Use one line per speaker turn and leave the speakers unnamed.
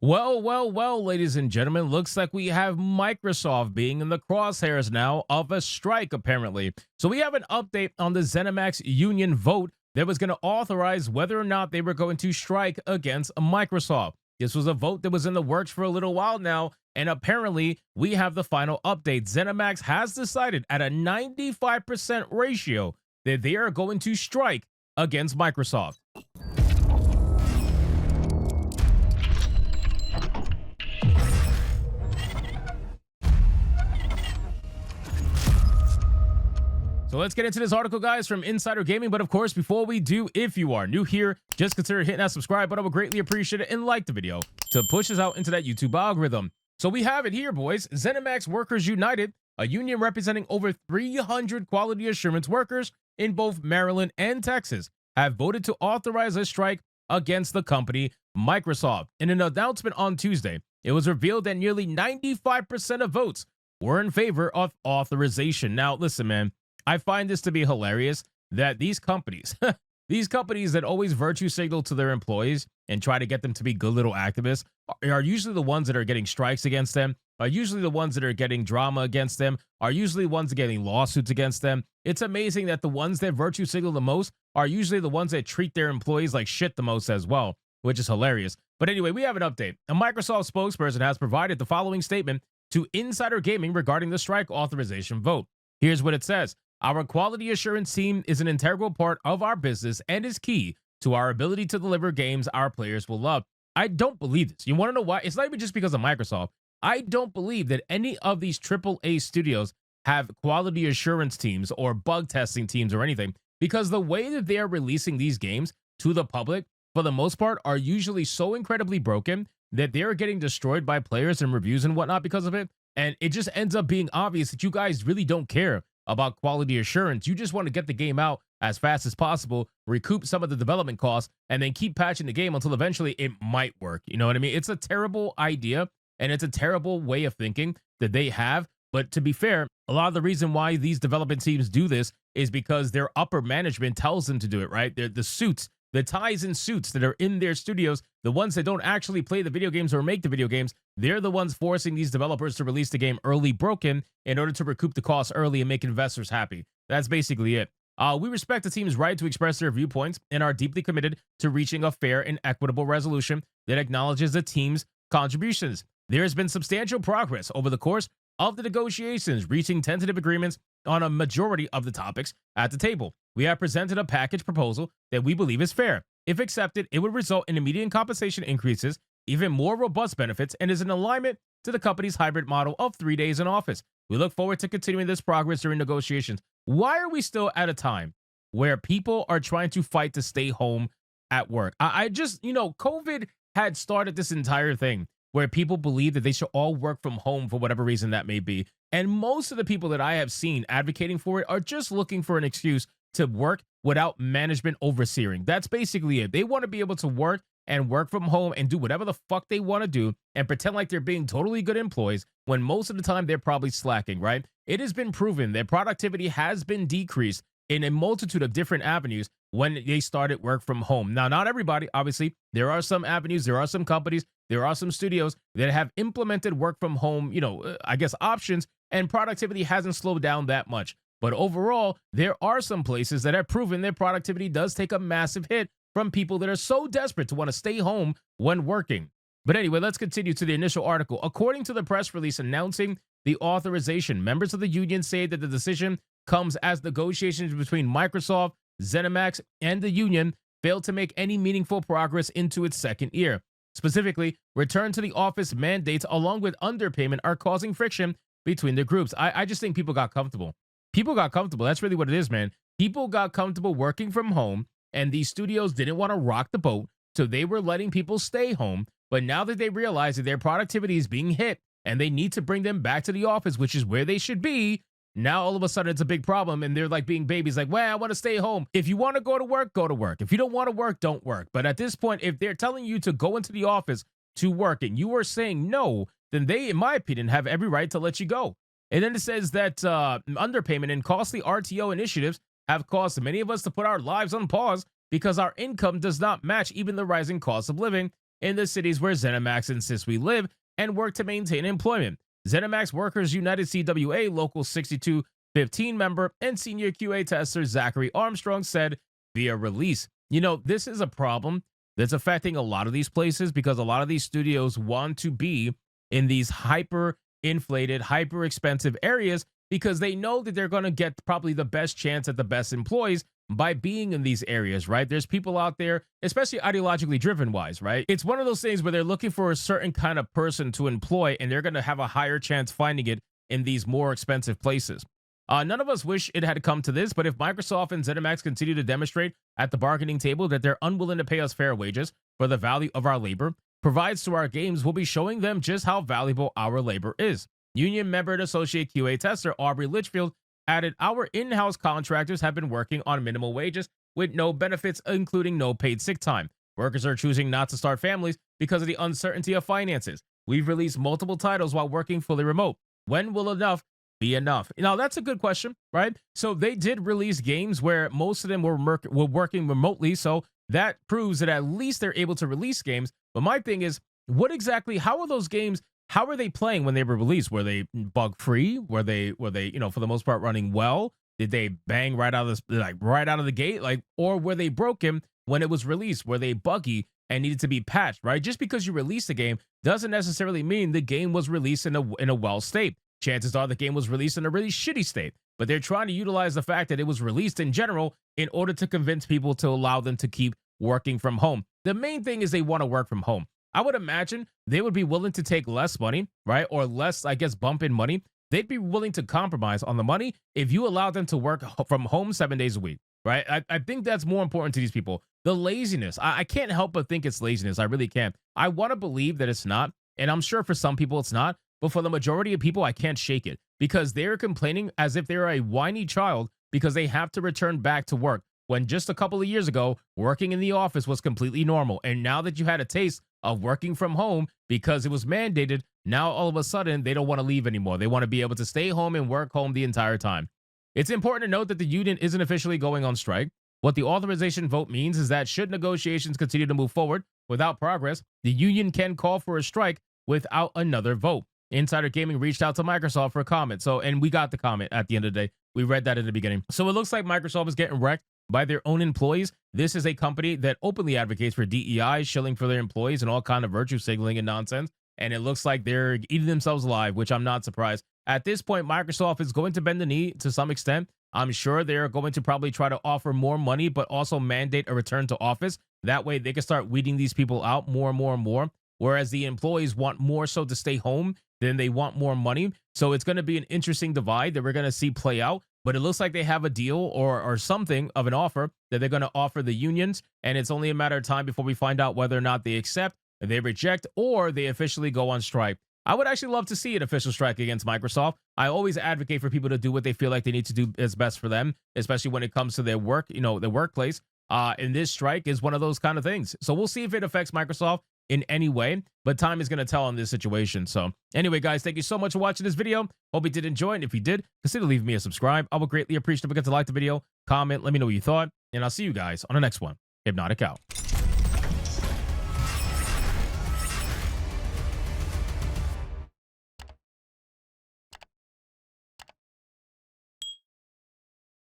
Well, ladies and gentlemen, looks like we have Microsoft being in the crosshairs now of a strike, apparently. So we have an update on the Zenimax union vote that was going to authorize whether or not they were going to strike against Microsoft. This was a vote that was in the works for a little while now, and apparently we have the final update. Zenimax has decided at a 95% ratio that they are going to strike against Microsoft. So let's get into this article, guys, from Insider Gaming. But of course, before we do, if you are new here, just consider hitting that subscribe button. I would greatly appreciate it, and like the video to push us out into that YouTube algorithm. So we have it here, boys. Zenimax Workers United, a union representing over 300 quality assurance workers in both Maryland and Texas, have voted to authorize a strike against the company Microsoft. In an announcement on Tuesday, it was revealed that nearly 95% of votes were in favor of authorization. Now, listen, man. I find this to be hilarious that these companies, these companies that always virtue signal to their employees and try to get them to be good little activists are usually the ones that are getting strikes against them, are usually the ones that are getting drama against them, are usually the ones that are getting lawsuits against them. It's amazing that the ones that virtue signal the most are usually the ones that treat their employees like shit the most as well, which is hilarious. But anyway, we have an update. A Microsoft spokesperson has provided the following statement to Insider Gaming regarding the strike authorization vote. Here's what it says. Our quality assurance team is an integral part of our business and is key to our ability to deliver games our players will love. I don't believe this. You want to know why? It's not even just because of Microsoft. I don't believe that any of these AAA studios have quality assurance teams or bug testing teams or anything, because the way that they are releasing these games to the public, for the most part, are usually so incredibly broken that they are getting destroyed by players and reviews and whatnot because of it. And it just ends up being obvious that you guys really don't care about quality assurance. You just want to get the game out as fast as possible, recoup some of the development costs, and then keep patching the game until eventually it might work. You know what I mean? It's a terrible idea, and it's a terrible way of thinking that they have. But to be fair, a lot of the reason why these development teams do this is because their upper management tells them to do it, right? They're the suits, the ties and suits that are in their studios, the ones that don't actually play the video games or make the video games, they're the ones forcing these developers to release the game early broken in order to recoup the costs early and make investors happy. That's basically it. We respect the team's right to express their viewpoints and are deeply committed to reaching a fair and equitable resolution that acknowledges the team's contributions. There has been substantial progress over the course of the negotiations, reaching tentative agreements on a majority of the topics at the table. We have presented a package proposal that we believe is fair. If accepted, it would result in immediate compensation increases, even more robust benefits, and is in alignment to the company's hybrid model of 3 days in office. We look forward to continuing this progress during negotiations. Why are we still at a time where people are trying to fight to stay home at work? I just, COVID had started this entire thing where people believe that they should all work from home for whatever reason that may be. And most of the people that I have seen advocating for it are just looking for an excuse to work without management overseeing. That's basically it. They want to be able to work and work from home and do whatever the fuck they want to do and pretend like they're being totally good employees when most of the time they're probably slacking, right? It has been proven that productivity has been decreased in a multitude of different avenues when they started work from home. Now, not everybody, obviously. There are some avenues, there are some companies, there are some studios that have implemented work from home, options, and productivity hasn't slowed down that much. But overall, there are some places that have proven that productivity does take a massive hit from people that are so desperate to want to stay home when working. But anyway, let's continue to the initial article. According to the press release announcing the authorization, members of the union say that the decision comes as negotiations between Microsoft, Zenimax, and the union failed to make any meaningful progress into its second year. Specifically, return to the office mandates along with underpayment are causing friction between the groups. I just think people got comfortable. People got comfortable. That's really what it is, man. People got comfortable working from home, and these studios didn't want to rock the boat, so they were letting people stay home. But now that they realize that their productivity is being hit and they need to bring them back to the office, which is where they should be, now all of a sudden it's a big problem, and they're like being babies, like, well, I want to stay home. If you want to go to work, go to work. If you don't want to work, don't work. But at this point, if they're telling you to go into the office to work and you are saying no, then they, in my opinion, have every right to let you go. And then it says that underpayment and costly RTO initiatives have caused many of us to put our lives on pause because our income does not match even the rising cost of living in the cities where Zenimax insists we live and work to maintain employment. Zenimax Workers United CWA Local 6215 member and senior QA tester Zachary Armstrong said via release. You know, this is a problem that's affecting a lot of these places because a lot of these studios want to be in these hyper inflated, hyper expensive areas because they know that they're going to get probably the best chance at the best employees by being in these areas, right? There's people out there, especially ideologically driven wise, right? It's one of those things where they're looking for a certain kind of person to employ and they're going to have a higher chance finding it in these more expensive places. None of us wish it had come to this, but if Microsoft and ZeniMax continue to demonstrate at the bargaining table that they're unwilling to pay us fair wages for the value of our labor provides to our games, we'll be showing them just how valuable our labor is. Union member and associate QA tester Aubrey Litchfield added, our in-house contractors have been working on minimal wages with no benefits, including no paid sick time. Workers are choosing not to start families because of the uncertainty of finances. We've released multiple titles while working fully remote. When will enough be enough? Now, that's a good question, right? So they did release games where most of them were working remotely, so that proves that at least they're able to release games. But my thing is, what exactly, how are those games, how are they playing when they were released? Were they bug free? Were they, you know, for the most part running well? Did they bang right out of the gate? Or were they broken when it was released? Were they buggy and needed to be patched, right? Just because you released a game doesn't necessarily mean the game was released in a well state. Chances are the game was released in a really shitty state, but they're trying to utilize the fact that it was released in general in order to convince people to allow them to keep working from home. The main thing is they want to work from home. I would imagine they would be willing to take less money, right? Or less, I guess, bump in money. They'd be willing to compromise on the money if you allow them to work from home 7 days a week, right? I think that's more important to these people. The laziness, I can't help but think it's laziness. I really can't. I want to believe that it's not, and I'm sure for some people it's not, but for the majority of people, I can't shake it because they're complaining as if they're a whiny child because they have to return back to work when just a couple of years ago, working in the office was completely normal. And now that you had a taste of working from home because it was mandated, now all of a sudden they don't want to leave anymore. They want to be able to stay home and work home the entire time. It's important to note that the union isn't officially going on strike. What the authorization vote means is that should negotiations continue to move forward without progress, the union can call for a strike without another vote. Insider Gaming reached out to Microsoft for a comment. And we got the comment at the end of the day. We read that in the beginning. So it looks like Microsoft is getting wrecked by their own employees. This is a company that openly advocates for DEI, shilling for their employees and all kind of virtue signaling and nonsense. And it looks like they're eating themselves alive, which I'm not surprised. At this point, Microsoft is going to bend the knee to some extent. I'm sure they're going to probably try to offer more money, but also mandate a return to office. That way they can start weeding these people out more and more and more. Whereas the employees want more so to stay home than they want more money. So it's going to be an interesting divide that we're going to see play out. But it looks like they have a deal or something of an offer that they're going to offer the unions. And it's only a matter of time before we find out whether or not they accept, they reject, or they officially go on strike. I would actually love to see an official strike against Microsoft. I always advocate for people to do what they feel like they need to do is best for them, especially when it comes to their work, their workplace. And this strike is one of those kind of things. So we'll see if it affects Microsoft in any way, but time is going to tell in this situation. So anyway, guys, thank you so much for watching this video. Hope you did enjoy it. And if you did, consider leaving me a subscribe. I would greatly appreciate it. Forget to like the video, comment, let me know what you thought, and I'll see you guys on the next one. Hypnotic out.